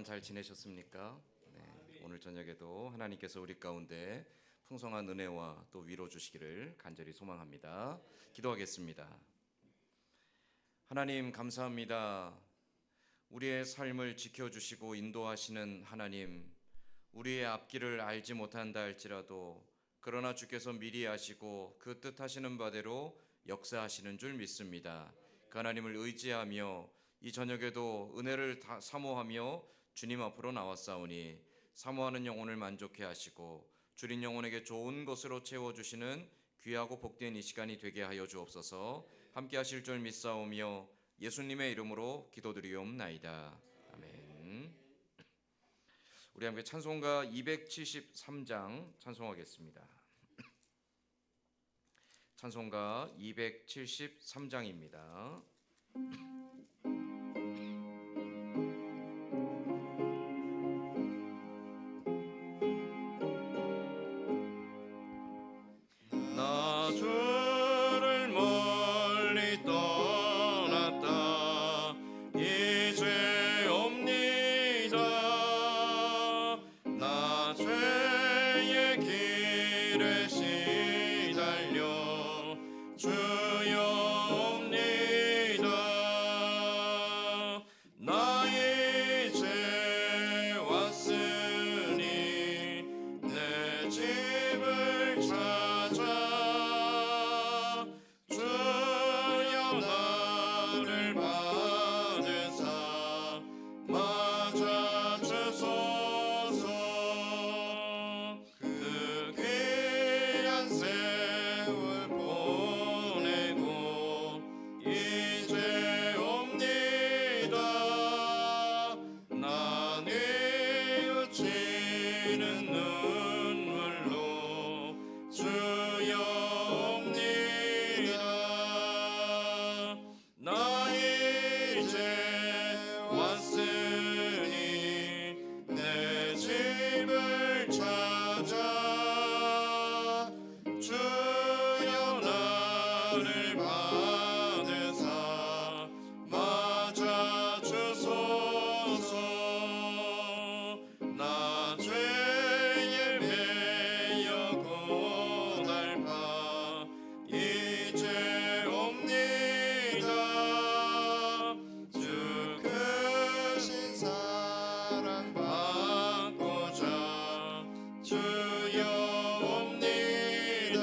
잘 지내셨습니까? 네, 오늘 저녁에도 하나님께서 우리 가운데 풍성한 은혜와 또 위로 주시기를 간절히 소망합니다. 기도하겠습니다. 하나님 감사합니다. 우리의 삶을 지켜주시고 인도하시는 하나님, 우리의 앞길을 알지 못한다 할지라도 그러나 주께서 미리 아시고 그 뜻하시는 바대로 역사하시는 줄 믿습니다. 그 하나님을 의지하며 이 저녁에도 은혜를 다 사모하며 주님 앞으로 나왔사오니 사모하는 영혼을 만족해 하시고 줄인 영혼에게 좋은 것으로 채워주시는 귀하고 복된 이 시간이 되게 하여 주옵소서. 함께 하실 줄 믿사오며 예수님의 이름으로 기도드리옵나이다. 아멘. 우리 함께 찬송가 273장 찬송하겠습니다. 찬송가 273장입니다. 나 주를 멀리 떠났다 이제 옵니다. 나 죄의 길에 시달려 주여 옵니다. 나 이제 왔으니 내 집을 찾아 주여 나를 받으사 맞아 주소서. 그 귀한 세월 보내고 이제 옵니다. 나 뉘우치는 눈물로 주여 옵니다. 나 이제 왔으니 내 집을 찾아 주여 나를 받으사 맞아 주소서. 나 죄에 매여 고달파 이제 옵니다. 주 크신 사랑 받고자 주여 옵니다.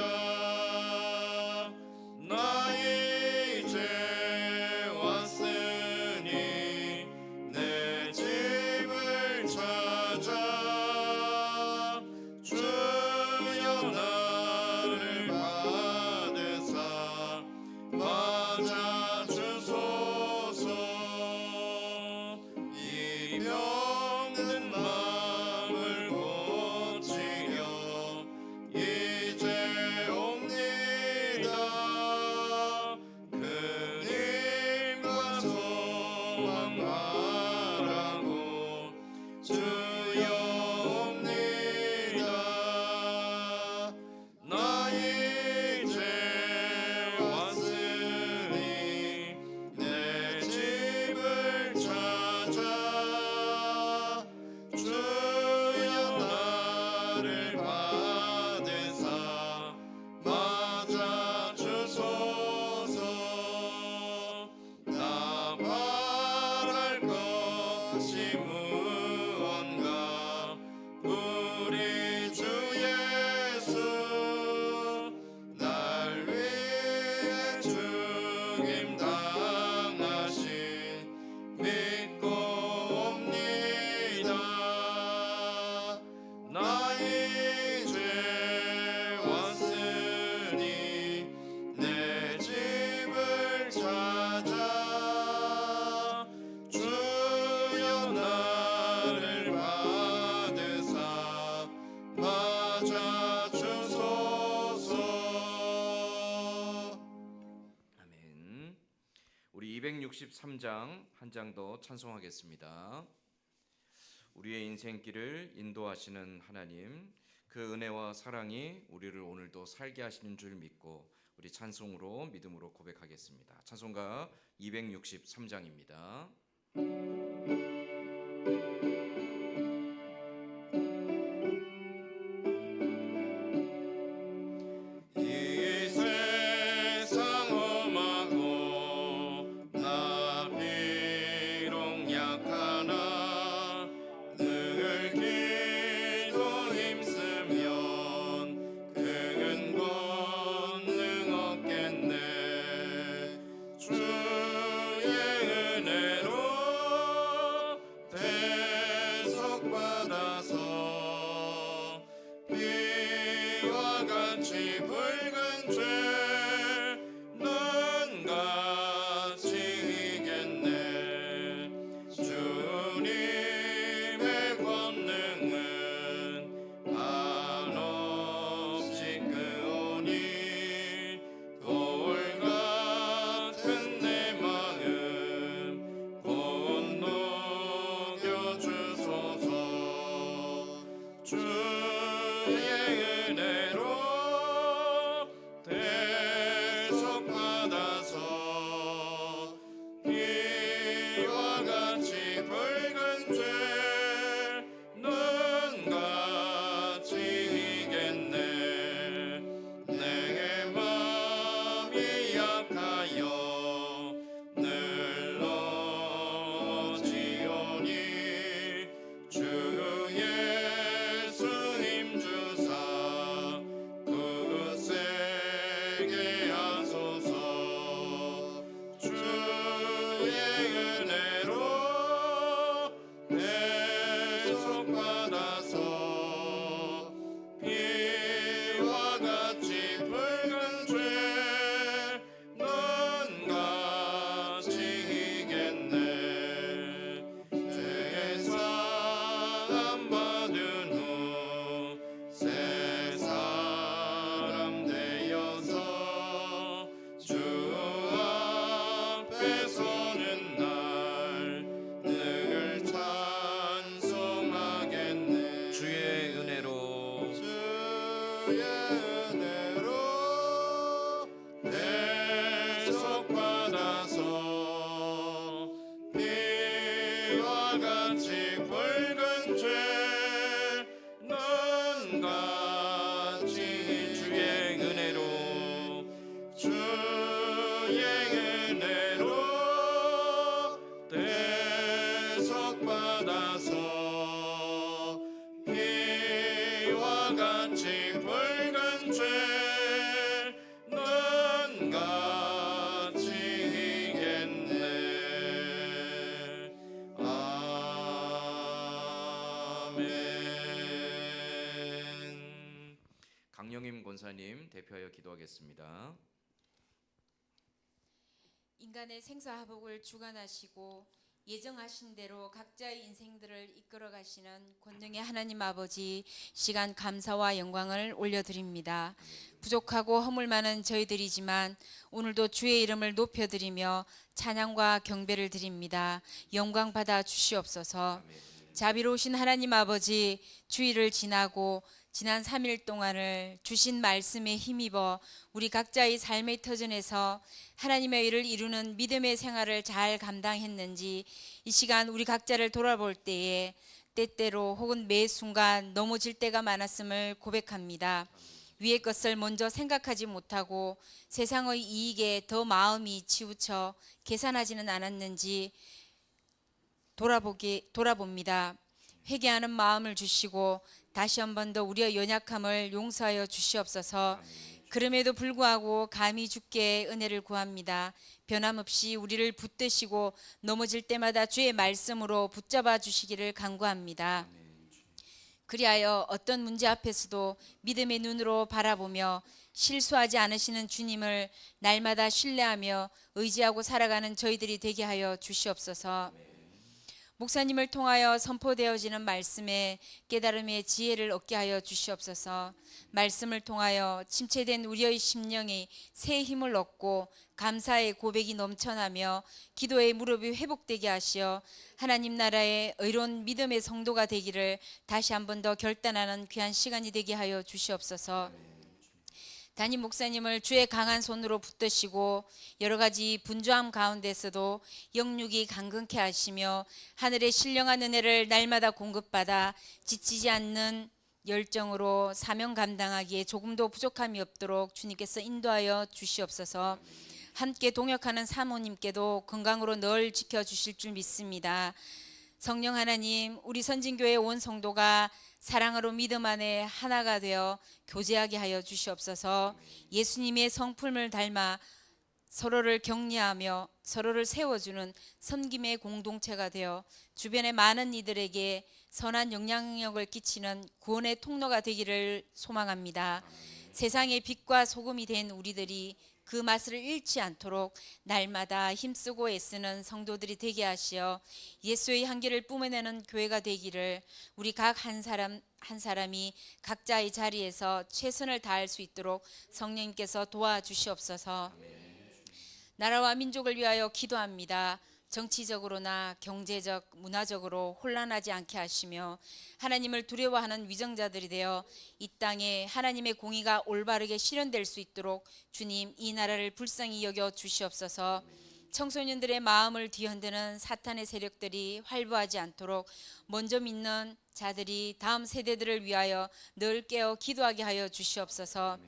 나 이제 왔으니 내 집을 찾아 주여 나를 받으사 맞아 주소서. 이 병든 마음을 고치려 이제 옵니다. 그님과 소망 말하고 주여 옵니다. 나 이제 왔으니 내 집을 찾아 주여 나를 받으사 맞아 주소서. 나 바랄 것이 무언가 우리 주 예수 날 위해 죽임 당하신 믿고 옵니다. 나 이제 왔으니 내 집을 찾아 주여 나를 받으사 맞아 주소서. 아멘. 우리 263장 한 장 더 찬송하겠습니다. 우리의 인생길을 인도하시는 하나님, 그 은혜와 사랑이 우리를 오늘도 살게 하시는 줄 믿고 우리 찬송으로 믿음으로 고백하겠습니다. 찬송가 263장입니다. 사랑은 한없이 크오니 돌 같은 내 마음 곧 녹여주소서. 주의 은혜로 대속받아서 이와 같이 붉은 죄는 같이 이겠네. 내 맘이 약하여 늘러지오니 주 예수님 주사 굳세게 하소서. 주의 은혜로 대속받아서 피와 같이 붉은 죄는 같이 이겠네. 죄 사함 받은 후 새 사람 되어서 주 앞에 서는 날 늘 찬송하겠네. 주의 은혜로 대속받아서 피와 같이 붉은 죄는 같이 주의 은혜로 대속받아서 피와 같이 붉은 죄는 같이 이겠네. 아멘. 강영임 권사님 대표하여 기도하겠습니다. 인간의 생사화복을 주관하시고 예정하신 대로 각자의 인생들을 이끌어 가시는 권능의 하나님 아버지, 시간 감사와 영광을 올려드립니다. 부족하고 허물 많은 저희들이지만 오늘도 주의 이름을 높여드리며 찬양과 경배를 드립니다. 영광 받아 주시옵소서. 자비로우신 하나님 아버지, 주일을 지나고 지난 3일 동안을 주신 말씀에 힘입어 우리 각자의 삶의 터전에서 하나님의 일을 이루는 믿음의 생활을 잘 감당했는지 이 시간 우리 각자를 돌아볼 때에 때때로 혹은 매 순간 넘어질 때가 많았음을 고백합니다. 위의 것을 먼저 생각하지 못하고 세상의 이익에 더 마음이 치우쳐 계산하지는 않았는지 돌아봅니다. 회개하는 마음을 주시고 다시 한 번 더 우리의 연약함을 용서하여 주시옵소서. 그럼에도 불구하고 감히 주께 은혜를 구합니다. 변함없이 우리를 붙드시고 넘어질 때마다 주의 말씀으로 붙잡아 주시기를 간구합니다. 그리하여 어떤 문제 앞에서도 믿음의 눈으로 바라보며 실수하지 않으시는 주님을 날마다 신뢰하며 의지하고 살아가는 저희들이 되게 하여 주시옵소서. 목사님을 통하여 선포되어지는 말씀에 깨달음의 지혜를 얻게 하여 주시옵소서. 말씀을 통하여 침체된 우리의 심령이 새 힘을 얻고 감사의 고백이 넘쳐나며 기도의 무릎이 회복되게 하시어 하나님 나라의 의로운 믿음의 성도가 되기를 다시 한 번 더 결단하는 귀한 시간이 되게 하여 주시옵소서. 담임 목사님을 주의 강한 손으로 붙드시고 여러 가지 분주함 가운데서도 영육이 강건케 하시며 하늘의 신령한 은혜를 날마다 공급받아 지치지 않는 열정으로 사명 감당하기에 조금도 부족함이 없도록 주님께서 인도하여 주시옵소서. 함께 동역하는 사모님께도 건강으로 늘 지켜주실 줄 믿습니다. 성령 하나님, 우리 선진교회 온 성도가 사랑으로 믿음 안에 하나가 되어 교제하게 하여 주시옵소서. 예수님의 성품을 닮아 서로를 격려하며 서로를 세워주는 섬김의 공동체가 되어 주변의 많은 이들에게 선한 영향력을 끼치는 구원의 통로가 되기를 소망합니다. 세상의 빛과 소금이 된 우리들이 그 맛을 잃지 않도록 날마다 힘쓰고 애쓰는 성도들이 되게 하시어 예수의 향기를 뿜어내는 교회가 되기를 우리 각 한 사람 한 사람이 각자의 자리에서 최선을 다할 수 있도록 성령님께서 도와주시옵소서. 나라와 민족을 위하여 기도합니다. 정치적으로나 경제적, 문화적으로 혼란하지 않게 하시며 하나님을 두려워하는 위정자들이 되어 이 땅에 하나님의 공의가 올바르게 실현될 수 있도록 주님 이 나라를 불쌍히 여겨 주시옵소서. 청소년들의 마음을 뒤흔드는 사탄의 세력들이 활보하지 않도록 먼저 믿는 자들이 다음 세대들을 위하여 늘 깨어 기도하게 하여 주시옵소서.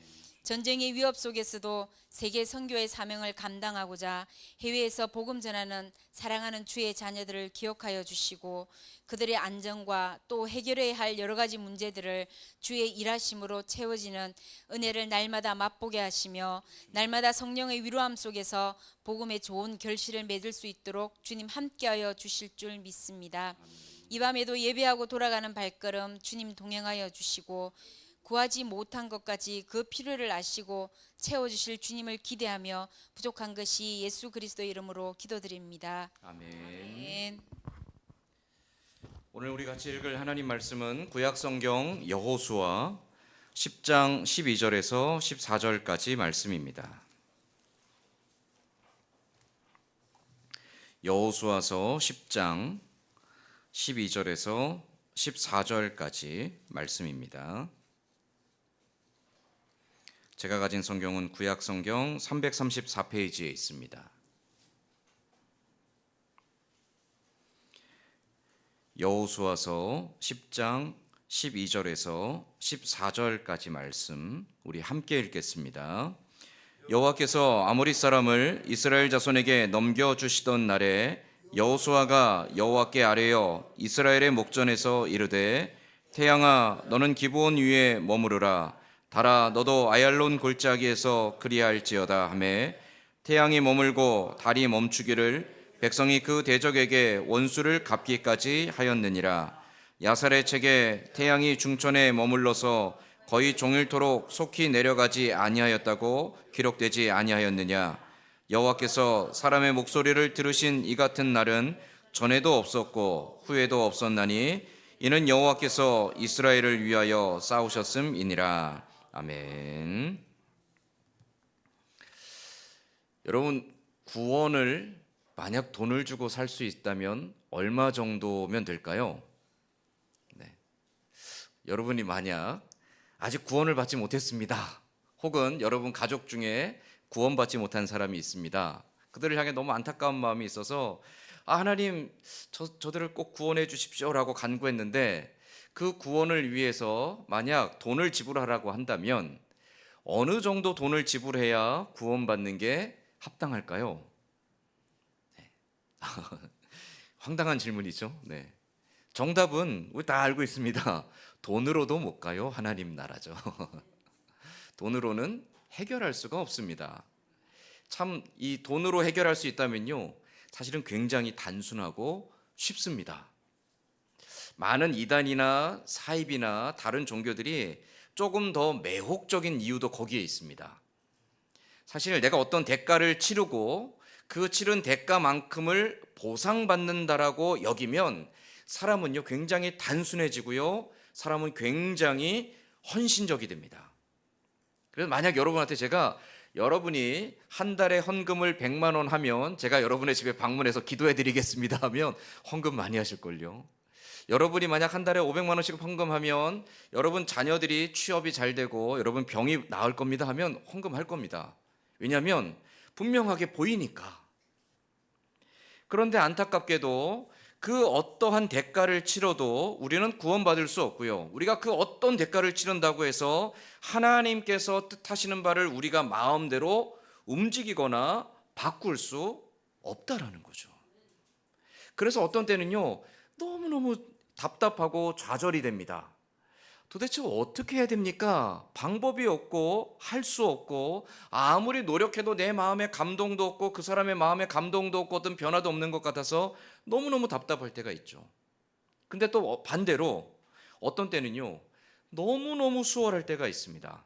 전쟁의 위협 속에서도 세계 선교의 사명을 감당하고자 해외에서 복음 전하는 사랑하는 주의 자녀들을 기억하여 주시고 그들의 안전과 또 해결해야 할 여러 가지 문제들을 주의 일하심으로 채워지는 은혜를 날마다 맛보게 하시며 날마다 성령의 위로함 속에서 복음의 좋은 결실을 맺을 수 있도록 주님 함께하여 주실 줄 믿습니다. 이 밤에도 예배하고 돌아가는 발걸음 주님 동행하여 주시고 구하지 못한 것까지 그 필요를 아시고 채워주실 주님을 기대하며 부족한 것이 예수 그리스도의 이름으로 기도드립니다. 아멘. 아멘. 오늘 우리 같이 읽을 하나님 말씀은 구약성경 여호수아 10장 12절에서 14절까지 말씀입니다. 여호수아서 10장 12절에서 14절까지 말씀입니다. 제가 가진 성경은 구약성경 334페이지에 있습니다. 여호수아서 10장 12절에서 14절까지 말씀 우리 함께 읽겠습니다. 여호와께서 아모리 사람을 이스라엘 자손에게 넘겨주시던 날에 여호수아가 여호와께 아뢰어 이스라엘의 목전에서 이르되 태양아 너는 기브온 위에 머무르라 달아 너도 아얄론 골짜기에서 그리할지어다 하매 태양이 머물고 달이 멈추기를 백성이 그 대적에게 원수를 갚기까지 하였느니라. 야살의 책에 태양이 중천에 머물러서 거의 종일토록 속히 내려가지 아니하였다고 기록되지 아니하였느냐. 여호와께서 사람의 목소리를 들으신 이 같은 날은 전에도 없었고 후에도 없었나니 이는 여호와께서 이스라엘을 위하여 싸우셨음이니라. 아멘. 여러분, 구원을 만약 돈을 주고 살 수 있다면 얼마 정도면 될까요? 네. 여러분이 만약 아직 구원을 받지 못했습니다. 혹은 여러분 가족 중에 구원받지 못한 사람이 있습니다. 그들을 향해 너무 안타까운 마음이 있어서 하나님 저들을 꼭 구원해 주십시오라고 간구했는데 그 구원을 위해서 만약 돈을 지불하라고 한다면 어느 정도 돈을 지불해야 구원받는 게 합당할까요? 네. 황당한 질문이죠. 네. 정답은 우리 다 알고 있습니다. 돈으로도 못 가요. 하나님 나라죠. 돈으로는 해결할 수가 없습니다. 참 이 돈으로 해결할 수 있다면요, 사실은 굉장히 단순하고 쉽습니다. 많은 이단이나 사입이나 다른 종교들이 조금 더 매혹적인 이유도 거기에 있습니다. 사실 내가 어떤 대가를 치르고 그 치른 대가만큼을 보상받는다라고 여기면 사람은요 굉장히 단순해지고요, 사람은 굉장히 헌신적이 됩니다. 그래서 만약 여러분한테 제가 여러분이 한 달에 헌금을 100만 원 하면 제가 여러분의 집에 방문해서 기도해 드리겠습니다 하면 헌금 많이 하실걸요. 여러분이 만약 한 달에 500만 원씩 헌금하면 여러분 자녀들이 취업이 잘 되고 여러분 병이 나을 겁니다 하면 헌금할 겁니다. 왜냐하면 분명하게 보이니까. 그런데 안타깝게도 그 어떠한 대가를 치러도 우리는 구원받을 수 없고요, 우리가 그 어떤 대가를 치른다고 해서 하나님께서 뜻하시는 바를 우리가 마음대로 움직이거나 바꿀 수 없다라는 거죠. 그래서 어떤 때는요 너무너무 답답하고 좌절이 됩니다. 도대체 어떻게 해야 됩니까? 방법이 없고 할 수 없고 아무리 노력해도 내 마음에 감동도 없고 그 사람의 마음에 감동도 없고 어떤 변화도 없는 것 같아서 너무너무 답답할 때가 있죠. 근데 또 반대로 어떤 때는요 너무너무 수월할 때가 있습니다.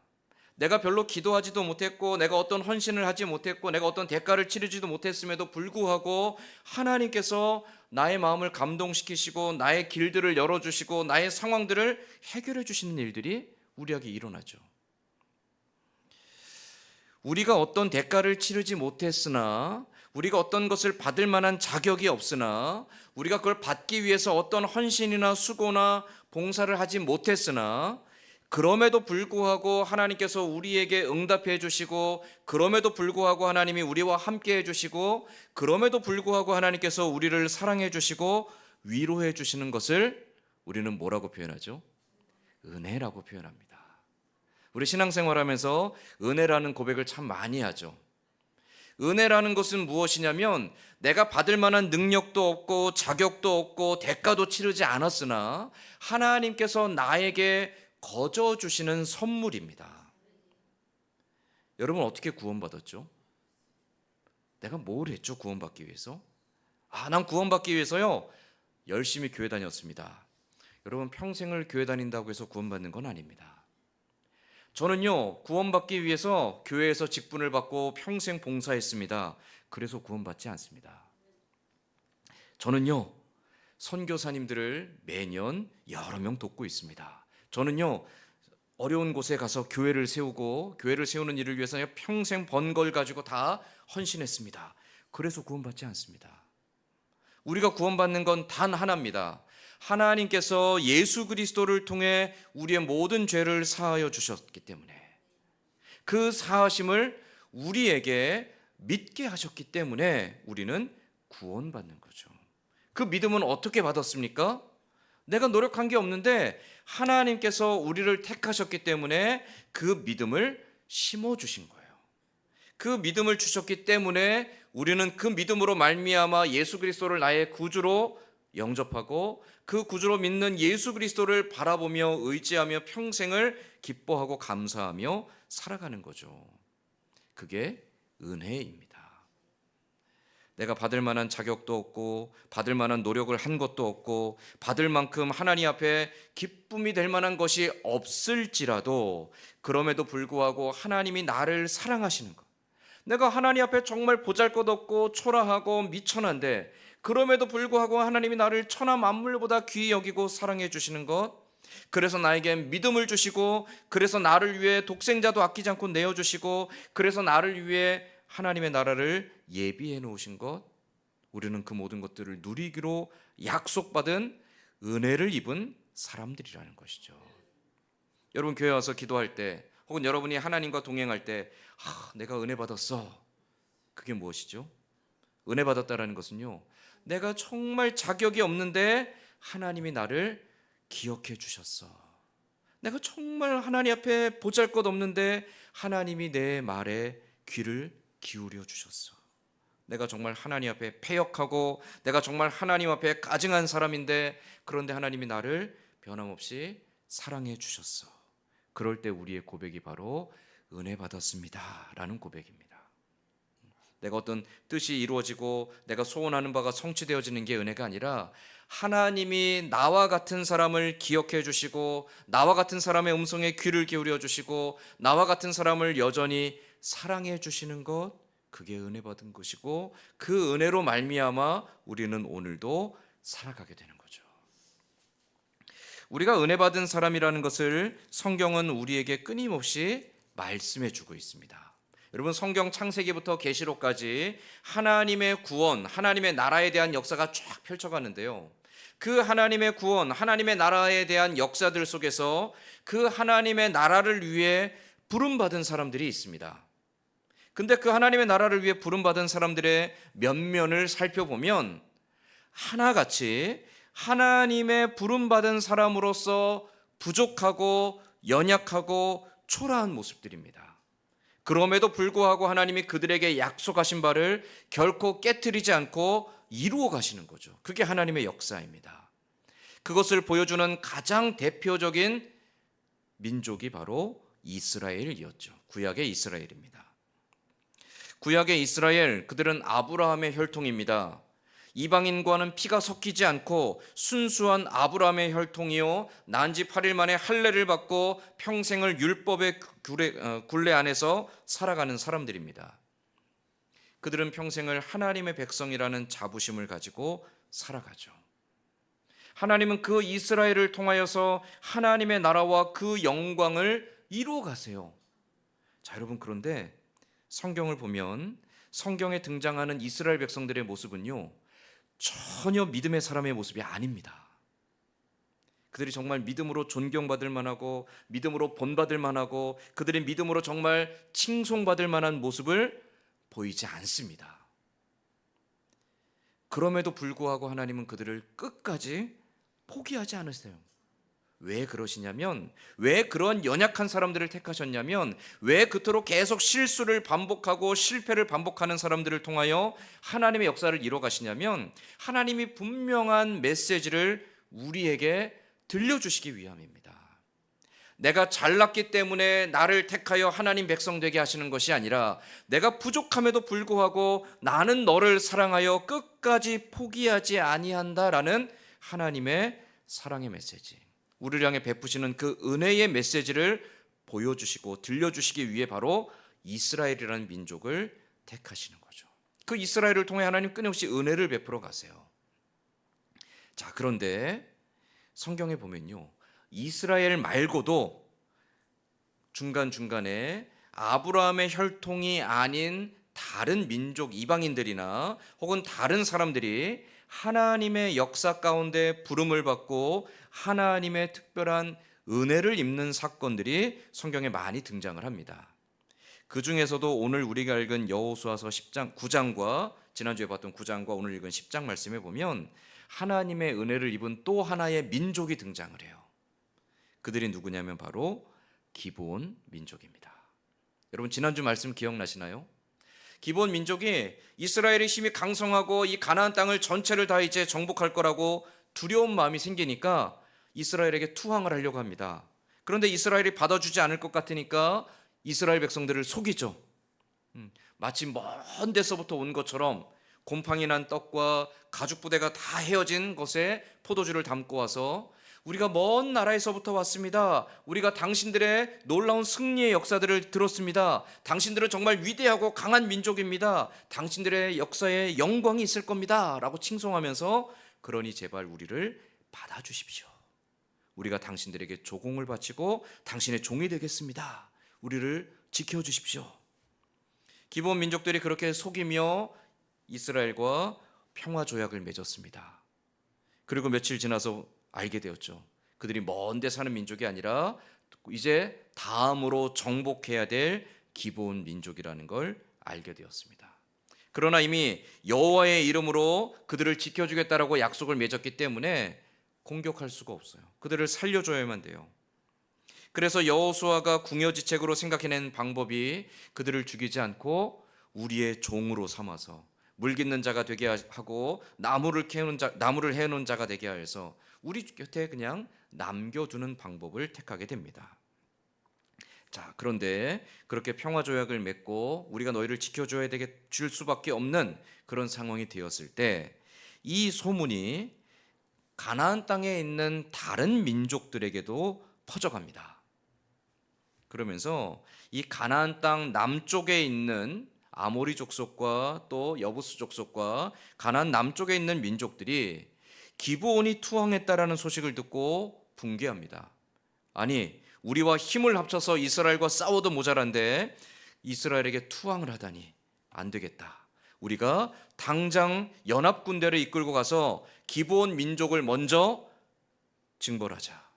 내가 별로 기도하지도 못했고 내가 어떤 헌신을 하지 못했고 내가 어떤 대가를 치르지도 못했음에도 불구하고 하나님께서 나의 마음을 감동시키시고 나의 길들을 열어주시고 나의 상황들을 해결해 주시는 일들이 우리에게 일어나죠. 우리가 어떤 대가를 치르지 못했으나, 우리가 어떤 것을 받을 만한 자격이 없으나, 우리가 그걸 받기 위해서 어떤 헌신이나 수고나 봉사를 하지 못했으나, 그럼에도 불구하고 하나님께서 우리에게 응답해 주시고, 그럼에도 불구하고 하나님이 우리와 함께 해 주시고, 그럼에도 불구하고 하나님께서 우리를 사랑해 주시고 위로해 주시는 것을 우리는 뭐라고 표현하죠? 은혜라고 표현합니다. 우리 신앙생활하면서 은혜라는 고백을 참 많이 하죠. 은혜라는 것은 무엇이냐면, 내가 받을 만한 능력도 없고 자격도 없고 대가도 치르지 않았으나 하나님께서 나에게 거저 주시는 선물입니다. 여러분, 어떻게 구원받았죠? 내가 뭘 했죠? 구원받기 위해서? 난 구원받기 위해서요, 열심히 교회 다녔습니다. 여러분, 평생을 교회 다닌다고 해서 구원받는 건 아닙니다. 저는요, 구원받기 위해서 교회에서 직분을 받고 평생 봉사했습니다. 그래서 구원받지 않습니다. 저는요, 선교사님들을 매년 여러 명 돕고 있습니다. 저는요, 어려운 곳에 가서 교회를 세우고 교회를 세우는 일을 위해서 평생 번 걸 가지고 다 헌신했습니다. 그래서 구원받지 않습니다. 우리가 구원받는 건 단 하나입니다. 하나님께서 예수 그리스도를 통해 우리의 모든 죄를 사하여 주셨기 때문에, 그 사하심을 우리에게 믿게 하셨기 때문에 우리는 구원받는 거죠. 그 믿음은 어떻게 받았습니까? 내가 노력한 게 없는데 하나님께서 우리를 택하셨기 때문에 그 믿음을 심어주신 거예요. 그 믿음을 주셨기 때문에 우리는 그 믿음으로 말미암아 예수 그리스도를 나의 구주로 영접하고, 그 구주로 믿는 예수 그리스도를 바라보며 의지하며 평생을 기뻐하고 감사하며 살아가는 거죠. 그게 은혜입니다. 내가 받을 만한 자격도 없고 받을 만한 노력을 한 것도 없고 받을 만큼 하나님 앞에 기쁨이 될 만한 것이 없을지라도, 그럼에도 불구하고 하나님이 나를 사랑하시는 것, 내가 하나님 앞에 정말 보잘것없고 초라하고 미천한데 그럼에도 불구하고 하나님이 나를 천하 만물보다 귀히 여기고 사랑해 주시는 것, 그래서 나에게 믿음을 주시고, 그래서 나를 위해 독생자도 아끼지 않고 내어주시고, 그래서 나를 위해 하나님의 나라를 예비해 놓으신 것, 우리는 그 모든 것들을 누리기로 약속받은 은혜를 입은 사람들이라는 것이죠. 여러분, 교회 와서 기도할 때, 혹은 여러분이 하나님과 동행할 때, 내가 은혜 받았어. 그게 무엇이죠? 은혜 받았다라는 것은요, 내가 정말 자격이 없는데 하나님이 나를 기억해 주셨어. 내가 정말 하나님 앞에 보잘것없는데 하나님이 내 말에 귀를 기울여 주셨어. 내가 정말 하나님 앞에 패역하고 내가 정말 하나님 앞에 까증한 사람인데, 그런데 하나님이 나를 변함없이 사랑해 주셨어. 그럴 때 우리의 고백이 바로 은혜 받았습니다 라는 고백입니다. 내가 어떤 뜻이 이루어지고 내가 소원하는 바가 성취되어지는 게 은혜가 아니라, 하나님이 나와 같은 사람을 기억해 주시고 나와 같은 사람의 음성에 귀를 기울여 주시고 나와 같은 사람을 여전히 사랑해 주시는 것, 그게 은혜 받은 것이고, 그 은혜로 말미암아 우리는 오늘도 살아가게 되는 거죠. 우리가 은혜 받은 사람이라는 것을 성경은 우리에게 끊임없이 말씀해 주고 있습니다. 여러분, 성경 창세기부터 계시록까지 하나님의 구원, 하나님의 나라에 대한 역사가 쫙 펼쳐가는데요, 그 하나님의 구원, 하나님의 나라에 대한 역사들 속에서 그 하나님의 나라를 위해 부름받은 사람들이 있습니다. 근데 그 하나님의 나라를 위해 부름받은 사람들의 면면을 살펴보면 하나같이 하나님의 부름받은 사람으로서 부족하고 연약하고 초라한 모습들입니다. 그럼에도 불구하고 하나님이 그들에게 약속하신 바를 결코 깨트리지 않고 이루어 가시는 거죠. 그게 하나님의 역사입니다. 그것을 보여주는 가장 대표적인 민족이 바로 이스라엘이었죠. 구약의 이스라엘입니다. 구약의 이스라엘, 그들은 아브라함의 혈통입니다. 이방인과는 피가 섞이지 않고 순수한 아브라함의 혈통이요 난지 8일 만에 할례를 받고 평생을 율법의 굴레 안에서 살아가는 사람들입니다. 그들은 평생을 하나님의 백성이라는 자부심을 가지고 살아가죠. 하나님은 그 이스라엘을 통하여서 하나님의 나라와 그 영광을 이루어 가세요. 자, 여러분, 그런데 성경을 보면 성경에 등장하는 이스라엘 백성들의 모습은요, 전혀 믿음의 사람의 모습이 아닙니다. 그들이 정말 믿음으로 존경받을 만하고 믿음으로 본받을 만하고 그들의 믿음으로 정말 칭송받을 만한 모습을 보이지 않습니다. 그럼에도 불구하고 하나님은 그들을 끝까지 포기하지 않으세요. 왜 그러시냐면, 왜 그런 연약한 사람들을 택하셨냐면, 왜 그토록 계속 실수를 반복하고 실패를 반복하는 사람들을 통하여 하나님의 역사를 이뤄 가시냐면, 하나님이 분명한 메시지를 우리에게 들려주시기 위함입니다. 내가 잘났기 때문에 나를 택하여 하나님 백성 되게 하시는 것이 아니라, 내가 부족함에도 불구하고 나는 너를 사랑하여 끝까지 포기하지 아니한다라는 하나님의 사랑의 메시지, 우리를 향해 베푸시는 그 은혜의 메시지를 보여주시고 들려주시기 위해 바로 이스라엘이라는 민족을 택하시는 거죠. 그 이스라엘을 통해 하나님 끊임없이 은혜를 베풀어 가세요. 자, 그런데 성경에 보면요, 이스라엘 말고도 중간중간에 아브라함의 혈통이 아닌 다른 민족 이방인들이나 혹은 다른 사람들이 하나님의 역사 가운데 부름을 받고 하나님의 특별한 은혜를 입는 사건들이 성경에 많이 등장을 합니다. 그 중에서도 오늘 우리가 읽은 여호수아서 10장 9장과 지난주에 봤던 9장과 오늘 읽은 10장 말씀에 보면 하나님의 은혜를 입은 또 하나의 민족이 등장을 해요. 그들이 누구냐면 바로 기브온 민족입니다. 여러분, 지난주 말씀 기억나시나요? 기브온 민족이 이스라엘의 힘이 강성하고 이 가나안 땅을 전체를 다 이제 정복할 거라고 두려운 마음이 생기니까 이스라엘에게 투항을 하려고 합니다. 그런데 이스라엘이 받아주지 않을 것 같으니까 이스라엘 백성들을 속이죠. 마치 먼 데서부터 온 것처럼 곰팡이 난 떡과 가죽 부대가 다 헤어진 것에 포도주를 담고 와서 우리가 먼 나라에서부터 왔습니다. 우리가 당신들의 놀라운 승리의 역사들을 들었습니다. 당신들은 정말 위대하고 강한 민족입니다. 당신들의 역사에 영광이 있을 겁니다. 라고 칭송하면서 그러니 제발 우리를 받아주십시오. 우리가 당신들에게 조공을 바치고 당신의 종이 되겠습니다. 우리를 지켜주십시오. 기브온 민족들이 그렇게 속이며 이스라엘과 평화조약을 맺었습니다. 그리고 며칠 지나서 알게 되었죠. 그들이 먼 데 사는 민족이 아니라 이제 다음으로 정복해야 될 기브온 민족이라는 걸 알게 되었습니다. 그러나 이미 여호와의 이름으로 그들을 지켜주겠다라고 약속을 맺었기 때문에 공격할 수가 없어요. 그들을 살려줘야만 돼요. 그래서 여호수아가 궁여지책으로 생각해낸 방법이 그들을 죽이지 않고 우리의 종으로 삼아서 물 깃는 자가 되게 하고 나무를 해놓은 자가 되게 하여서 우리 곁에 그냥 남겨두는 방법을 택하게 됩니다. 자, 그런데 그렇게 평화조약을 맺고 우리가 너희를 지켜줘야 줄 수밖에 없는 그런 상황이 되었을 때 이 소문이 가나안 땅에 있는 다른 민족들에게도 퍼져갑니다. 그러면서 이 가나안 땅 남쪽에 있는 아모리 족속과 또 여부스 족속과 가나안 남쪽에 있는 민족들이 기브온이 투항했다라는 소식을 듣고 붕괴합니다. 아니, 우리와 힘을 합쳐서 이스라엘과 싸워도 모자란데 이스라엘에게 투항을 하다니 안 되겠다. 우리가 당장 연합 군대를 이끌고 가서 기브온 민족을 먼저 징벌하자.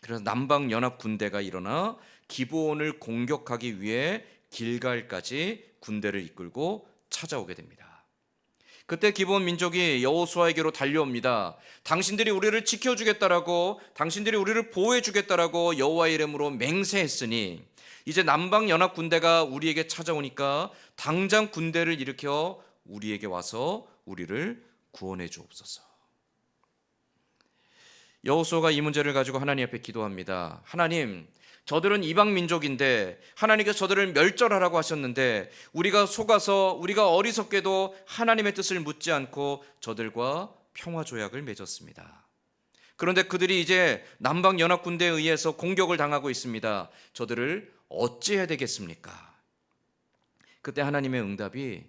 그래서 남방 연합 군대가 일어나 기브온을 공격하기 위해 길갈까지 군대를 이끌고 찾아오게 됩니다. 그때 기브온 민족이 여호수아에게로 달려옵니다. 당신들이 우리를 지켜주겠다라고, 당신들이 우리를 보호해주겠다라고 여호와의 이름으로 맹세했으니 이제 남방 연합 군대가 우리에게 찾아오니까 당장 군대를 일으켜 우리에게 와서 우리를 구원해 주옵소서. 여호수아가 이 문제를 가지고 하나님 앞에 기도합니다. 하나님, 저들은 이방 민족인데 하나님께서 저들을 멸절하라고 하셨는데 우리가 속아서 우리가 어리석게도 하나님의 뜻을 묻지 않고 저들과 평화 조약을 맺었습니다. 그런데 그들이 이제 남방 연합 군대에 의해서 공격을 당하고 있습니다. 저들을 어찌해야 되겠습니까? 그때 하나님의 응답이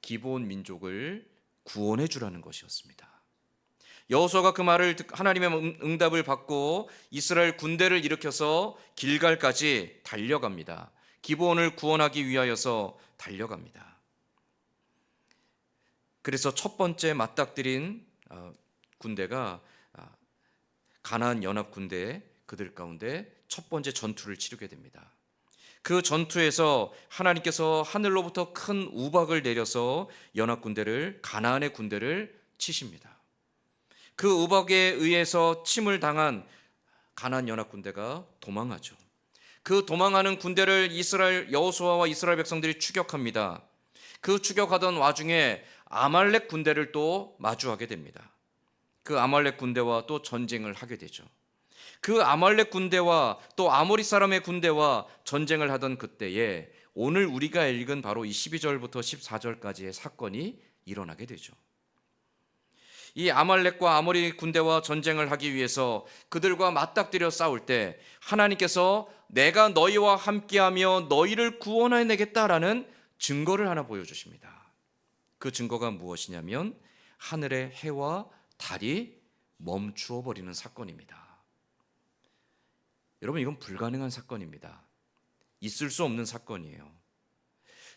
기브온 민족을 구원해 주라는 것이었습니다. 여호수아가 그 말을 하나님의 응답을 받고 이스라엘 군대를 일으켜서 길갈까지 달려갑니다. 기브온을 구원하기 위하여서 달려갑니다. 그래서 첫 번째 맞닥뜨린 군대가 가나안 연합 군대, 그들 가운데 첫 번째 전투를 치르게 됩니다. 그 전투에서 하나님께서 하늘로부터 큰 우박을 내려서 연합 군대를, 가나안의 군대를 치십니다. 그 우박에 의해서 침을 당한 가나안 연합 군대가 도망하죠. 그 도망하는 군대를 이스라엘 여호수아와 이스라엘 백성들이 추격합니다. 그 추격하던 와중에 아말렉 군대를 또 마주하게 됩니다. 그 아말렉 군대와 또 전쟁을 하게 되죠. 그 아말렉 군대와 또 아모리 사람의 군대와 전쟁을 하던 그때에 오늘 우리가 읽은 바로 이 12절부터 14절까지의 사건이 일어나게 되죠. 이 아말렉과 아모리 군대와 전쟁을 하기 위해서 그들과 맞닥뜨려 싸울 때 하나님께서 내가 너희와 함께하며 너희를 구원해내겠다라는 증거를 하나 보여주십니다. 그 증거가 무엇이냐면 하늘의 해와 달이 멈추어 버리는 사건입니다. 여러분, 이건 불가능한 사건입니다. 있을 수 없는 사건이에요.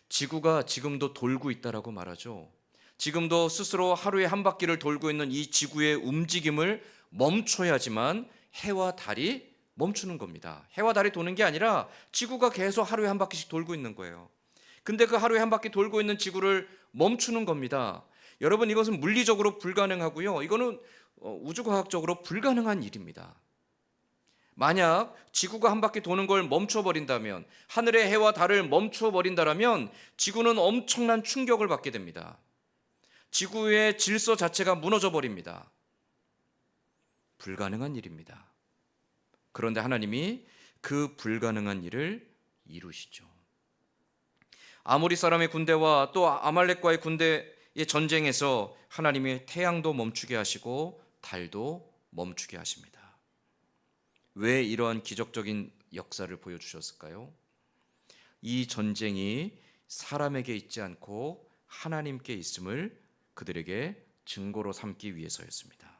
지구가 지금도 돌고 있다라고 말하죠. 지금도 스스로 하루에 한 바퀴를 돌고 있는 이 지구의 움직임을 멈춰야지만 해와 달이 멈추는 겁니다. 해와 달이 도는 게 아니라 지구가 계속 하루에 한 바퀴씩 돌고 있는 거예요. 근데 그 하루에 한 바퀴 돌고 있는 지구를 멈추는 겁니다. 여러분, 이것은 물리적으로 불가능하고요. 이거는 우주과학적으로 불가능한 일입니다. 만약 지구가 한 바퀴 도는 걸 멈춰버린다면, 하늘의 해와 달을 멈춰버린다면 지구는 엄청난 충격을 받게 됩니다. 지구의 질서 자체가 무너져 버립니다. 불가능한 일입니다. 그런데 하나님이 그 불가능한 일을 이루시죠. 아모리 사람의 군대와 또 아말렉과의 군대의 전쟁에서 하나님이 태양도 멈추게 하시고 달도 멈추게 하십니다. 왜 이러한 기적적인 역사를 보여주셨을까요? 이 전쟁이 사람에게 있지 않고 하나님께 있음을 그들에게 증거로 삼기 위해서였습니다.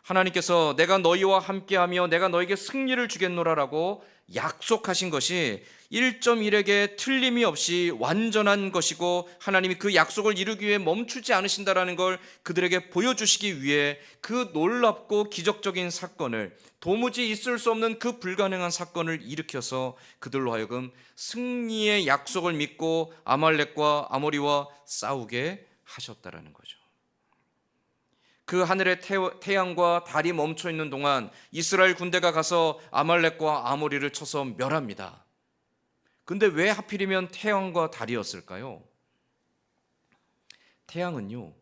하나님께서 내가 너희와 함께하며 내가 너에게 승리를 주겠노라라고 약속하신 것이 1.1에게 틀림이 없이 완전한 것이고 하나님이 그 약속을 이루기 위해 멈추지 않으신다라는 걸 그들에게 보여주시기 위해 그 놀랍고 기적적인 사건을, 도무지 있을 수 없는 그 불가능한 사건을 일으켜서 그들로 하여금 승리의 약속을 믿고 아말렉과 아모리와 싸우게 하셨다라는 거죠. 그 하늘의 태양과 달이 멈춰 있는 동안 이스라엘 군대가 가서 아말렉과 아모리를 쳐서 멸합니다. 근데 왜 하필이면 태양과 달이었을까요? 태양은요,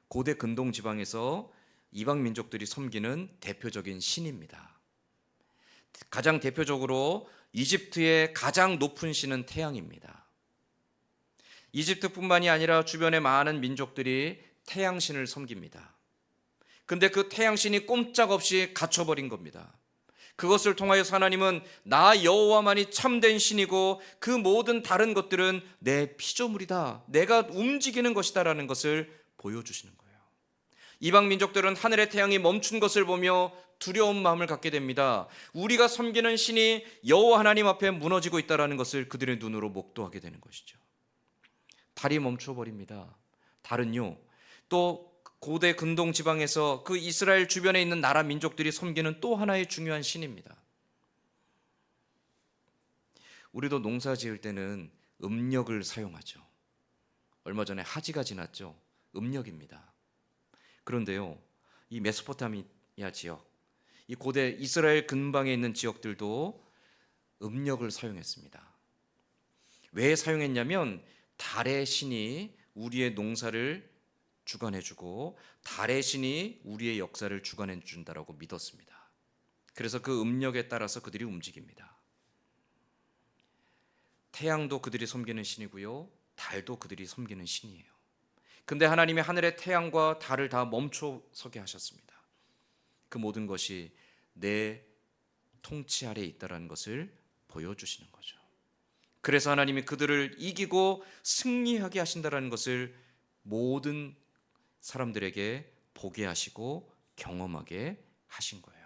고대 근동 지방에서 이방 민족들이 섬기는 대표적인 신입니다. 가장 대표적으로 이집트의 가장 높은 신은 태양입니다. 이집트뿐만이 아니라 주변의 많은 민족들이 태양신을 섬깁니다. 근데 그 태양신이 꼼짝없이 갇혀버린 겁니다. 그것을 통하여서 하나님은 나 여호와만이 참된 신이고 그 모든 다른 것들은 내 피조물이다, 내가 움직이는 것이다라는 것을 보여주시는 거예요. 이방 민족들은 하늘의 태양이 멈춘 것을 보며 두려운 마음을 갖게 됩니다. 우리가 섬기는 신이 여호와 하나님 앞에 무너지고 있다는 것을 그들의 눈으로 목도하게 되는 것이죠. 달이 멈춰버립니다. 달은요, 또 고대 근동 지방에서 그 이스라엘 주변에 있는 나라 민족들이 섬기는 또 하나의 중요한 신입니다. 우리도 농사 지을 때는 음력을 사용하죠. 얼마 전에 하지가 지났죠. 음력입니다. 그런데요, 이 메소포타미아 지역, 이 고대 이스라엘 근방에 있는 지역들도 음력을 사용했습니다. 왜 사용했냐면 달의 신이 우리의 농사를 주관해주고 달의 신이 우리의 역사를 주관해준다라고 믿었습니다. 그래서 그 음력에 따라서 그들이 움직입니다. 태양도 그들이 섬기는 신이고요, 달도 그들이 섬기는 신이에요. 근데 하나님이 하늘의 태양과 달을 다 멈춰서게 하셨습니다. 그 모든 것이 내 통치 아래에 있다는 것을 보여주시는 거죠. 그래서 하나님이 그들을 이기고 승리하게 하신다는 것을 모든 사람들에게 보게 하시고 경험하게 하신 거예요.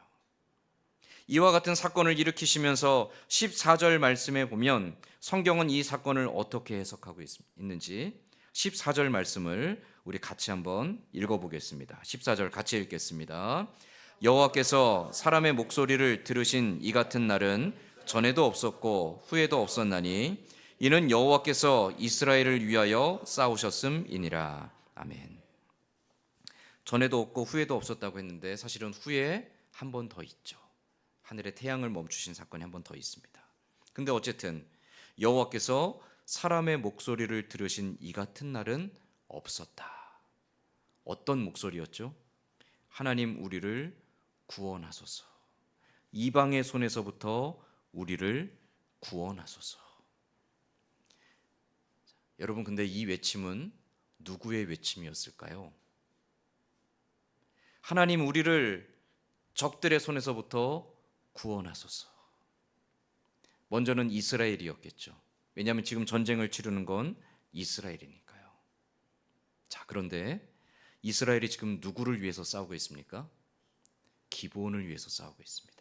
이와 같은 사건을 일으키시면서 14절 말씀에 보면 성경은 이 사건을 어떻게 해석하고 있는지 14절 말씀을 우리 같이 한번 읽어보겠습니다. 14절 같이 읽겠습니다. 여호와께서 사람의 목소리를 들으신 이 같은 날은 전에도 없었고 후에도 없었나니 이는 여호와께서 이스라엘을 위하여 싸우셨음이니라. 아멘. 전에도 없고 후에도 없었다고 했는데 사실은 후에 한 번 더 있죠. 하늘의 태양을 멈추신 사건이 한 번 더 있습니다. 근데 어쨌든 여호와께서 사람의 목소리를 들으신 이 같은 날은 없었다. 어떤 목소리였죠? 하나님 우리를 구원하소서. 이방의 손에서부터 우리를 구원하소서. 여러분, 근데 이 외침은 누구의 외침이었을까요? 하나님 우리를 적들의 손에서부터 구원하소서. 먼저는 이스라엘이었겠죠. 왜냐하면 지금 전쟁을 치르는 건 이스라엘이니까요. 자, 그런데 이스라엘이 지금 누구를 위해서 싸우고 있습니까? 기브온을 위해서 싸우고 있습니다.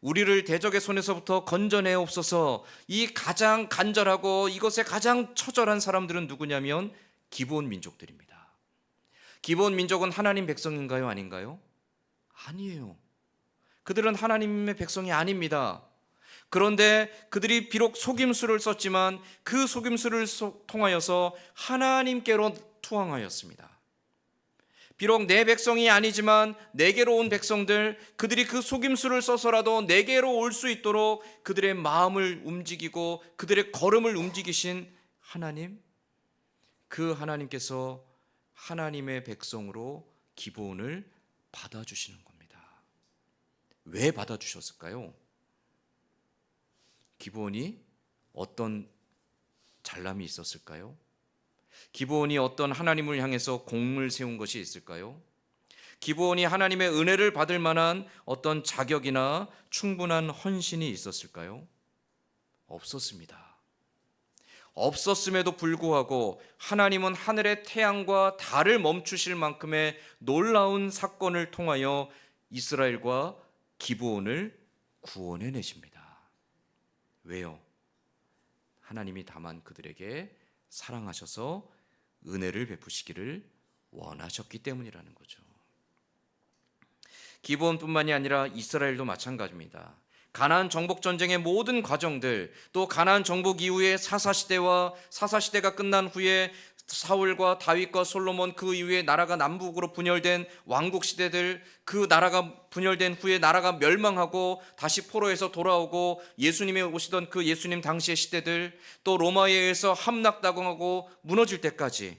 우리를 대적의 손에서부터 건져내옵소서. 이 가장 간절하고 이것에 가장 처절한 사람들은 누구냐면 기브온 민족들입니다. 기브온 민족은 하나님 백성인가요, 아닌가요? 아니에요. 그들은 하나님의 백성이 아닙니다. 그런데 그들이 비록 속임수를 썼지만 그 속임수를 통하여서 하나님께로 투항하였습니다. 비록 내 백성이 아니지만 내게로 온 백성들, 그들이 그 속임수를 써서라도 내게로 올 수 있도록 그들의 마음을 움직이고 그들의 걸음을 움직이신 하나님, 그 하나님께서 하나님의 백성으로 기브온을 받아주시는 겁니다. 왜 받아주셨을까요? 기브온이 어떤 잘남이 있었을까요? 기브온이 어떤 하나님을 향해서 공을 세운 것이 있을까요? 기브온이 하나님의 은혜를 받을 만한 어떤 자격이나 충분한 헌신이 있었을까요? 없었습니다. 없었음에도 불구하고 하나님은 하늘의 태양과 달을 멈추실 만큼의 놀라운 사건을 통하여 이스라엘과 기브온을 구원해 내십니다. 왜요? 하나님이 다만 그들에게 사랑하셔서 은혜를 베푸시기를 원하셨기 때문이라는 거죠. 기브온뿐만이 아니라 이스라엘도 마찬가지입니다. 가나안 정복 전쟁의 모든 과정들, 또 가나안 정복 이후의 사사시대와 사사시대가 끝난 후에 사울과 다윗과 솔로몬, 그 이후에 나라가 남북으로 분열된 왕국 시대들, 그 나라가 분열된 후에 나라가 멸망하고 다시 포로에서 돌아오고 예수님이 오시던 그 예수님 당시의 시대들, 또 로마에 의해서 함락당하고 무너질 때까지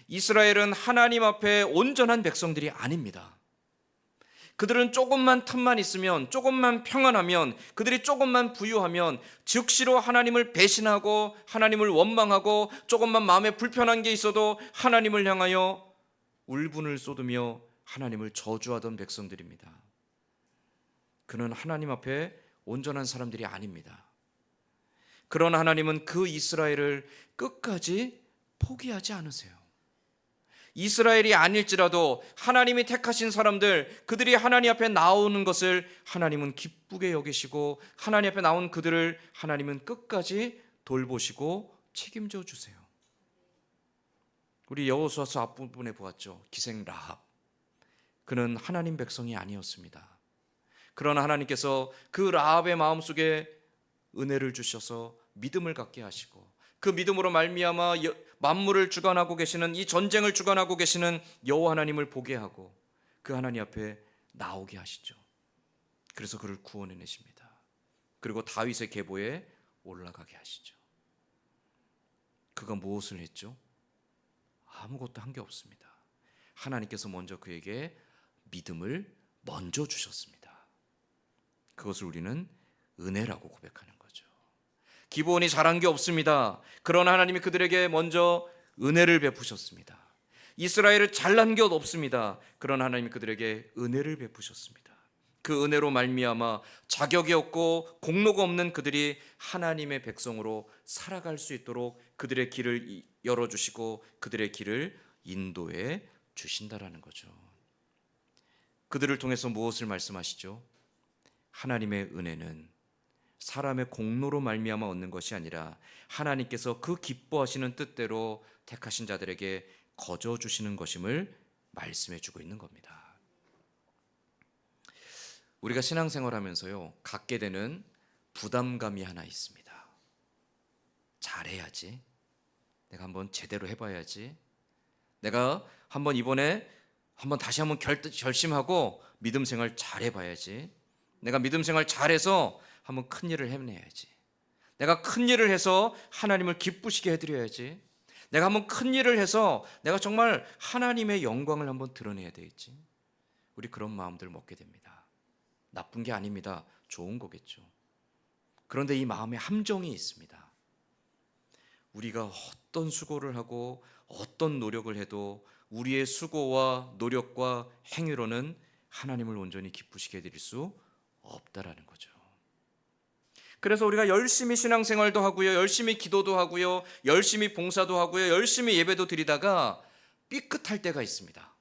이스라엘은 하나님 앞에 온전한 백성들이 아닙니다. 그들은 조금만 틈만 있으면, 조금만 평안하면, 그들이 조금만 부유하면 즉시로 하나님을 배신하고 하나님을 원망하고 조금만 마음에 불편한 게 있어도 하나님을 향하여 울분을 쏟으며 하나님을 저주하던 백성들입니다. 그는 하나님 앞에 온전한 사람들이 아닙니다. 그러나 하나님은 그 이스라엘을 끝까지 포기하지 않으세요. 이스라엘이 아닐지라도 하나님이 택하신 사람들, 그들이 하나님 앞에 나오는 것을 하나님은 기쁘게 여기시고 하나님 앞에 나온 그들을 하나님은 끝까지 돌보시고 책임져 주세요. 우리 여호수아서 앞부분에 보았죠. 기생 라합. 그는 하나님 백성이 아니었습니다. 그러나 하나님께서 그 라합의 마음속에 은혜를 주셔서 믿음을 갖게 하시고 그 믿음으로 말미암아 만물을 주관하고 계시는, 이 전쟁을 주관하고 계시는 여호와 하나님을 보게 하고 그 하나님 앞에 나오게 하시죠. 그래서 그를 구원해 내십니다. 그리고 다윗의 계보에 올라가게 하시죠. 그가 무엇을 했죠? 아무것도 한 게 없습니다. 하나님께서 먼저 그에게 믿음을 먼저 주셨습니다. 그것을 우리는 은혜라고 고백하는 거죠. 기브온이 잘한 게 없습니다. 그러나 하나님이 그들에게 먼저 은혜를 베푸셨습니다. 이스라엘은 잘난 게 없습니다. 그러나 하나님이 그들에게 은혜를 베푸셨습니다. 그 은혜로 말미암아 자격이 없고 공로가 없는 그들이 하나님의 백성으로 살아갈 수 있도록 그들의 길을 열어주시고 그들의 길을 인도해 주신다라는 거죠. 그들을 통해서 무엇을 말씀하시죠? 하나님의 은혜는 사람의 공로로 말미암아 얻는 것이 아니라 하나님께서 그 기뻐하시는 뜻대로 택하신 자들에게 거저 주시는 것임을 말씀해 주고 있는 겁니다. 우리가 신앙생활하면서요, 갖게 되는 부담감이 하나 있습니다. 잘해야지. 내가 한번 제대로 해봐야지. 내가 한번 이번에 다시 한번 결심하고 믿음 생활 잘해봐야지. 내가 믿음 생활 잘해서 한번 큰 일을 해내야지. 내가 큰 일을 해서 하나님을 기쁘시게 해드려야지. 내가 한번 큰 일을 해서 내가 정말 하나님의 영광을 한번 드러내야 되겠지. 우리 그런 마음들 먹게 됩니다. 나쁜 게 아닙니다. 좋은 거겠죠. 그런데 이 마음에 함정이 있습니다. 우리가 어떤 수고를 하고 어떤 노력을 해도 우리의 수고와 노력과 행위로는 하나님을 온전히 기쁘시게 해드릴 수 없다라는 거죠. 그래서 우리가 열심히 신앙생활도 하고요, 열심히 기도도 하고요, 열심히 봉사도 하고요, 열심히 예배도 드리다가 삐끗할 때가 있습니다.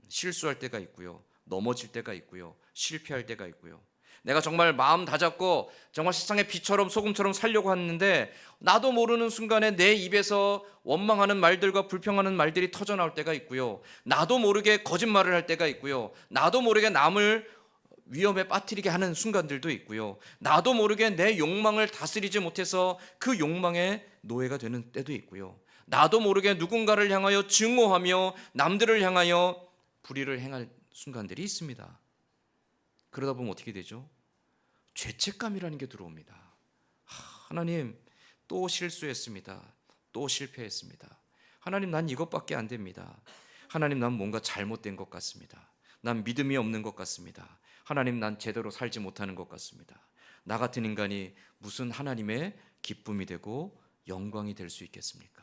실수할 때가 있고요, 넘어질 때가 있고요, 실패할 때가 있고요. 내가 정말 마음 다잡고 정말 세상의 빛처럼 소금처럼 살려고 하는데 나도 모르는 순간에 내 입에서 원망하는 말들과 불평하는 말들이 터져나올 때가 있고요, 나도 모르게 거짓말을 할 때가 있고요, 나도 모르게 남을 위험에 빠뜨리게 하는 순간들도 있고요, 나도 모르게 내 욕망을 다스리지 못해서 그 욕망의 노예가 되는 때도 있고요, 나도 모르게 누군가를 향하여 증오하며 남들을 향하여 불의를 행할 순간들이 있습니다. 그러다 보면 어떻게 되죠? 죄책감이라는 게 들어옵니다. 하나님, 또 실수했습니다. 또 실패했습니다. 하나님, 난 이것밖에 안 됩니다. 하나님, 난 뭔가 잘못된 것 같습니다. 난 믿음이 없는 것 같습니다. 하나님, 난 제대로 살지 못하는 것 같습니다. 나 같은 인간이 무슨 하나님의 기쁨이 되고 영광이 될 수 있겠습니까?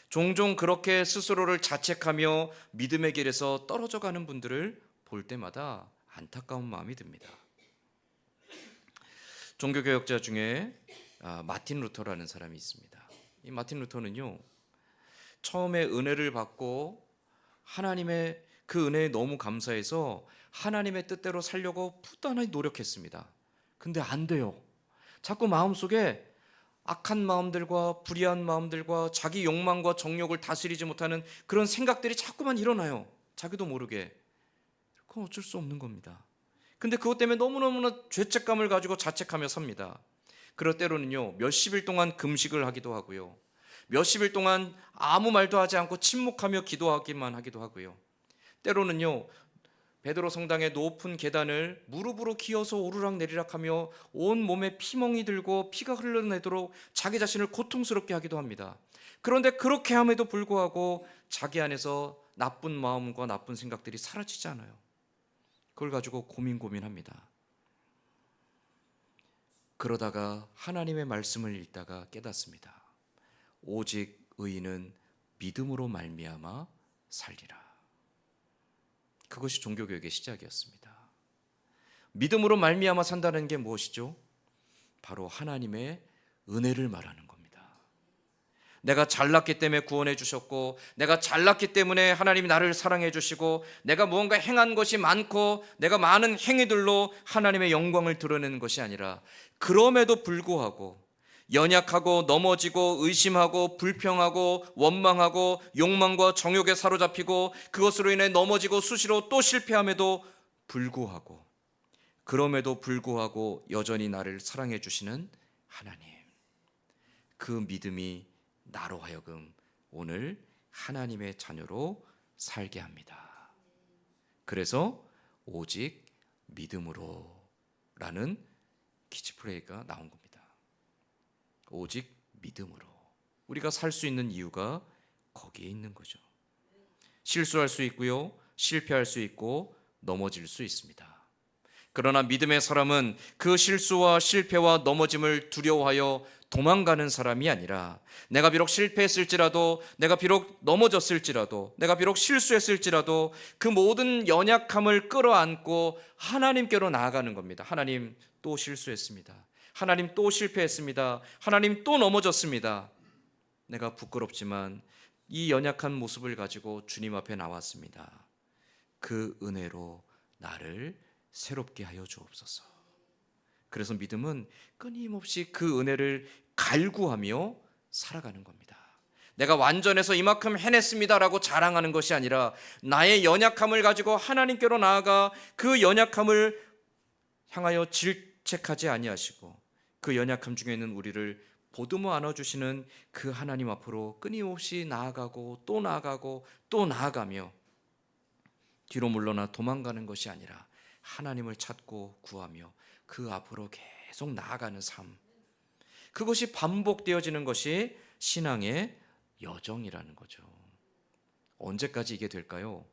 종종 그렇게 스스로를 자책하며 믿음의 길에서 떨어져 가는 분들을 볼 때마다 안타까운 마음이 듭니다. 종교개혁자 중에 마틴 루터라는 사람이 있습니다. 이 마틴 루터는요, 처음에 은혜를 받고 하나님의 그 은혜에 너무 감사해서 하나님의 뜻대로 살려고 부단히 노력했습니다. 근데 안 돼요. 자꾸 마음속에 악한 마음들과 불의한 마음들과 자기 욕망과 정욕을 다스리지 못하는 그런 생각들이 자꾸만 일어나요. 자기도 모르게. 그건 어쩔 수 없는 겁니다. 근데 그것 때문에 너무너무나 죄책감을 가지고 자책하며 삽니다. 그럴 때로는요, 몇십일 동안 금식을 하기도 하고요, 몇십일 동안 아무 말도 하지 않고 침묵하며 기도하기만 하기도 하고요, 때로는요, 베드로 성당의 높은 계단을 무릎으로 기어서 오르락내리락하며 온 몸에 피멍이 들고 피가 흘러내도록 자기 자신을 고통스럽게 하기도 합니다. 그런데 그렇게 함에도 불구하고 자기 안에서 나쁜 마음과 나쁜 생각들이 사라지지 않아요. 그걸 가지고 고민합니다. 그러다가 하나님의 말씀을 읽다가 깨닫습니다. 오직 의인은 믿음으로 말미암아 살리라. 그것이 종교개혁의 시작이었습니다. 믿음으로 말미암아 산다는 게 무엇이죠? 바로 하나님의 은혜를 말하는 겁니다. 내가 잘났기 때문에 구원해 주셨고, 내가 잘났기 때문에 하나님이 나를 사랑해 주시고, 내가 무언가 행한 것이 많고 내가 많은 행위들로 하나님의 영광을 드러내는 것이 아니라, 그럼에도 불구하고 연약하고 넘어지고 의심하고 불평하고 원망하고 욕망과 정욕에 사로잡히고 그것으로 인해 넘어지고 수시로 또 실패함에도 불구하고, 그럼에도 불구하고 여전히 나를 사랑해 주시는 하나님, 그 믿음이 나로 하여금 오늘 하나님의 자녀로 살게 합니다. 그래서 오직 믿음으로 라는 키치프레이가 나온 겁니다. 오직 믿음으로 우리가 살 수 있는 이유가 거기에 있는 거죠. 실수할 수 있고요, 실패할 수 있고 넘어질 수 있습니다. 그러나 믿음의 사람은 그 실수와 실패와 넘어짐을 두려워하여 도망가는 사람이 아니라, 내가 비록 실패했을지라도, 내가 비록 넘어졌을지라도, 내가 비록 실수했을지라도 그 모든 연약함을 끌어안고 하나님께로 나아가는 겁니다. 하나님, 또 실수했습니다. 하나님, 또 실패했습니다. 하나님, 또 넘어졌습니다. 내가 부끄럽지만 이 연약한 모습을 가지고 주님 앞에 나왔습니다. 그 은혜로 나를 새롭게 하여 주옵소서. 그래서 믿음은 끊임없이 그 은혜를 갈구하며 살아가는 겁니다. 내가 완전해서 이만큼 해냈습니다라고 자랑하는 것이 아니라, 나의 연약함을 가지고 하나님께로 나아가 그 연약함을 향하여 질책하지 아니하시고, 그 연약함 중에 있는 우리를 보듬어 안아주시는 그 하나님 앞으로 끊임없이 나아가고 또 나아가고 또 나아가며, 뒤로 물러나 도망가는 것이 아니라 하나님을 찾고 구하며 그 앞으로 계속 나아가는 삶, 그것이 반복되어지는 것이 신앙의 여정이라는 거죠. 언제까지 이게 될까요?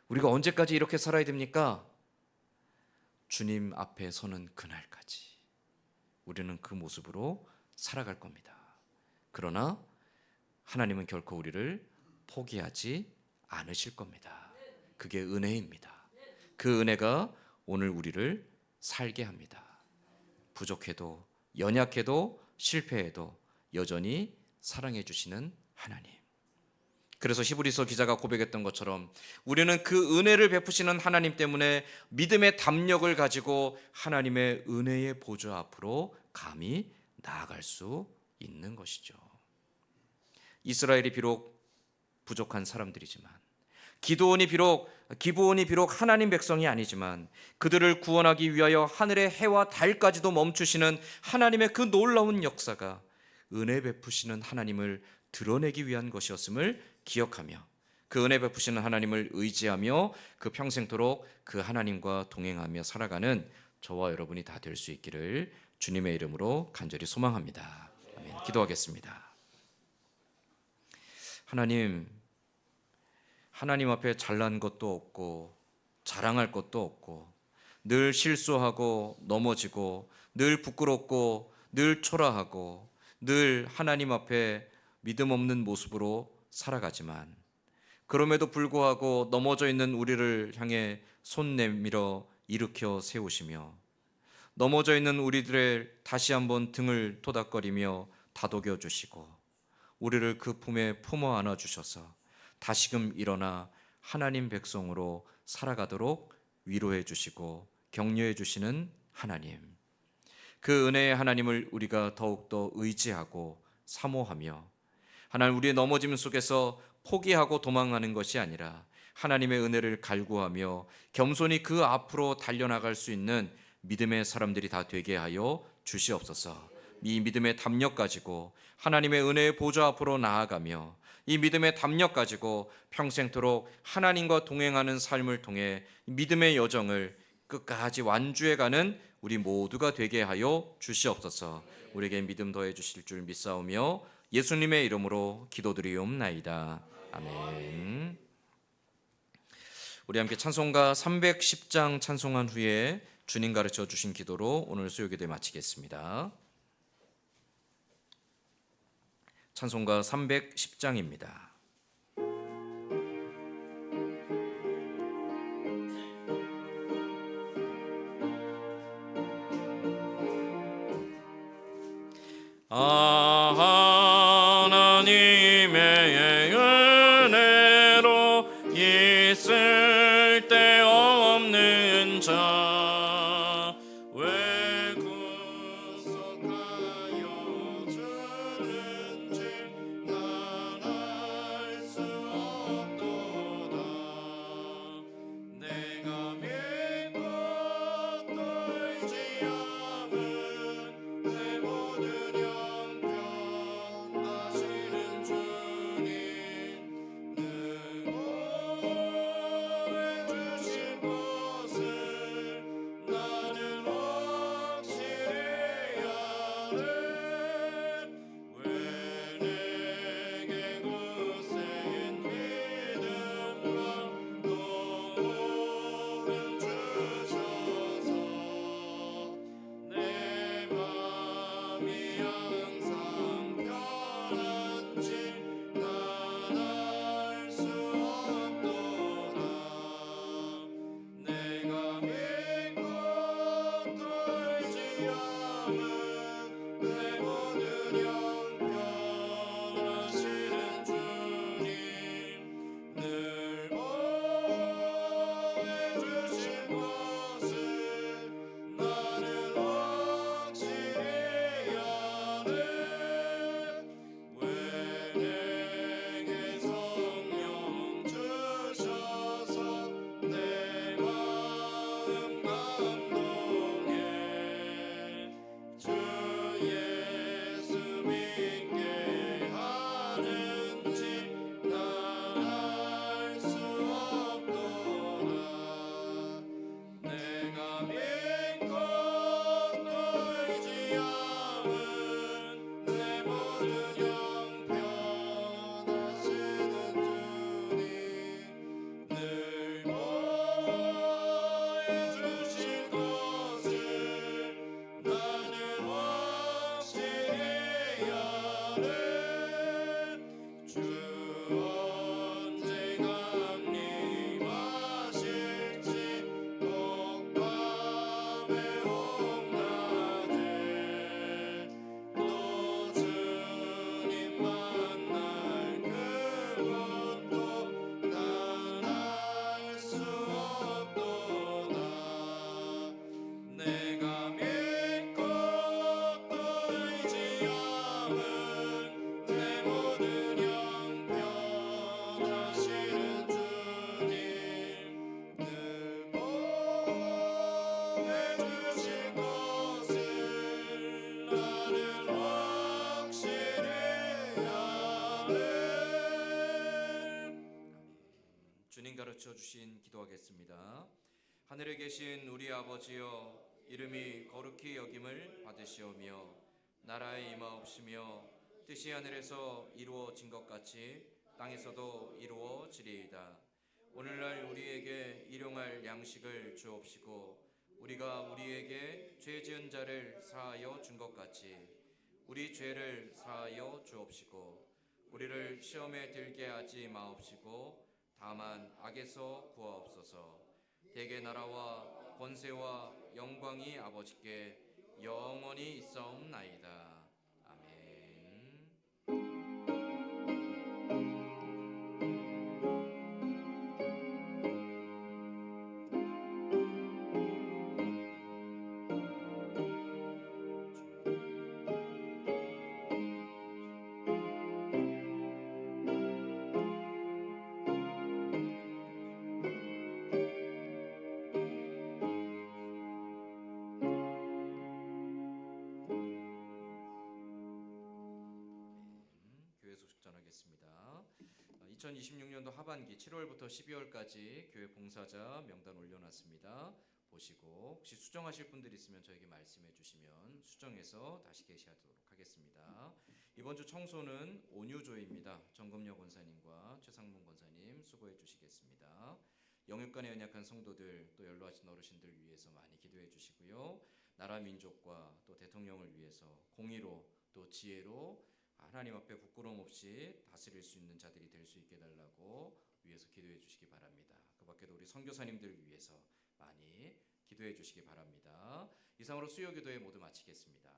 우리가 언제까지 이렇게 살아야 됩니까? 주님 앞에 서는 그날까지 우리는 그 모습으로 살아갈 겁니다. 그러나 하나님은 결코 우리를 포기하지 않으실 겁니다. 그게 은혜입니다. 그 은혜가 오늘 우리를 살게 합니다. 부족해도, 연약해도, 실패해도 여전히 사랑해 주시는 하나님. 그래서 히브리서 기자가 고백했던 것처럼 우리는 그 은혜를 베푸시는 하나님 때문에 믿음의 담력을 가지고 하나님의 은혜의 보좌 앞으로 감히 나아갈 수 있는 것이죠. 이스라엘이 비록 부족한 사람들이지만, 기브온이 비록 하나님 백성이 아니지만, 그들을 구원하기 위하여 하늘의 해와 달까지도 멈추시는 하나님의 그 놀라운 역사가 은혜 베푸시는 하나님을 드러내기 위한 것이었음을 기억하며, 그 은혜 베푸시는 하나님을 의지하며 그 평생토록 그 하나님과 동행하며 살아가는 저와 여러분이 다 될 수 있기를 주님의 이름으로 간절히 소망합니다. 아멘. 기도하겠습니다. 하나님 앞에 잘난 것도 없고 자랑할 것도 없고, 늘 실수하고 넘어지고, 늘 부끄럽고, 늘 초라하고, 늘 하나님 앞에 믿음 없는 모습으로 살아가지만, 그럼에도 불구하고 넘어져 있는 우리를 향해 손 내밀어 일으켜 세우시며, 넘어져 있는 우리들의 다시 한번 등을 토닥거리며 다독여 주시고, 우리를 그 품에 품어 안아 주셔서 다시금 일어나 하나님 백성으로 살아가도록 위로해 주시고 격려해 주시는 하나님, 그 은혜의 하나님을 우리가 더욱더 의지하고 사모하며, 하나님, 우리의 넘어짐 속에서 포기하고 도망가는 것이 아니라 하나님의 은혜를 갈구하며 겸손히 그 앞으로 달려나갈 수 있는 믿음의 사람들이 다 되게 하여 주시옵소서. 이 믿음의 담력 가지고 하나님의 은혜의 보좌 앞으로 나아가며, 이 믿음의 담력 가지고 평생토록 하나님과 동행하는 삶을 통해 믿음의 여정을 끝까지 완주해가는 우리 모두가 되게 하여 주시옵소서. 우리에게 믿음 더해 주실 줄 믿사오며 예수님의 이름으로 기도드리옵나이다. 아멘. 우리 함께 찬송가 310장 찬송한 후에 주님 가르쳐 주신 기도로 오늘 수요기도 마치겠습니다. 찬송가 310장입니다. 하나님의 은혜로 있을 데 없는 자, 왜 구속하여 주는지 난 알 수 없도다. 내가 믿고 또 의지함은 내 모든 형편 아시는 주님, 늘 보호해 주실 것을 내가 믿고 또 의지함은 내 모든 형편하시는 주님 늘 보여 주실 것을 나는 확실히 아네 주 언제 강림하실지 혹밤에 혹낮에 또 주님 만날 그것도 난 알 수 없도다 내가 믿고 또 의지함은 내 모든 형편하시는 주님 늘 보여주실 것을 나는 확실히 아네. 주님 가르쳐 주신 기도하겠습니다. 하늘에 계신 우리 아버지여 이름이 거룩히 여김을 받으시오며 나라의 임하옵시며 뜻이 하늘에서 이루어진 것 같이 땅에서도 이루어지리이다. 오늘날 우리에게 일용할 양식을 주옵시고 우리가 우리에게 죄 지은 자를 사하여 준 것 같이 우리 죄를 사하여 주옵시고 우리를 시험에 들게 하지 마옵시고 다만 악에서 구하옵소서. 대개 나라와 권세와 영광이 아버지께 영원히 있사옵나이다. 아멘. 교회 소식 전하겠습니다. 2026년도 하반기 7월부터 12월까지 교회 봉사자 명단 올려놨습니다. 보시고 혹시 수정하실 분들 있으면 저에게 말씀해 주시면 수정해서 다시 게시하도록 하겠습니다. 이번 주 청소는 온유조입니다. 정금여 권사님과 최상문 권사님 수고해 주시겠습니다. 영육간에 연약한 성도들 또 연로하신 어르신들 위해서 많이 기도해 주시고요. 나라 민족과 또 대통령을 위해서 공의로 또 지혜로 하나님 앞에 부끄러움 없이 다스릴 수 있는 자들이 될 수 있게 해달라고 위해서 기도해 주시기 바랍니다. 그 밖에도 우리 선교사님들 위해서 많이 기도해 주시기 바랍니다. 이상으로 수요 기도회 모두 마치겠습니다.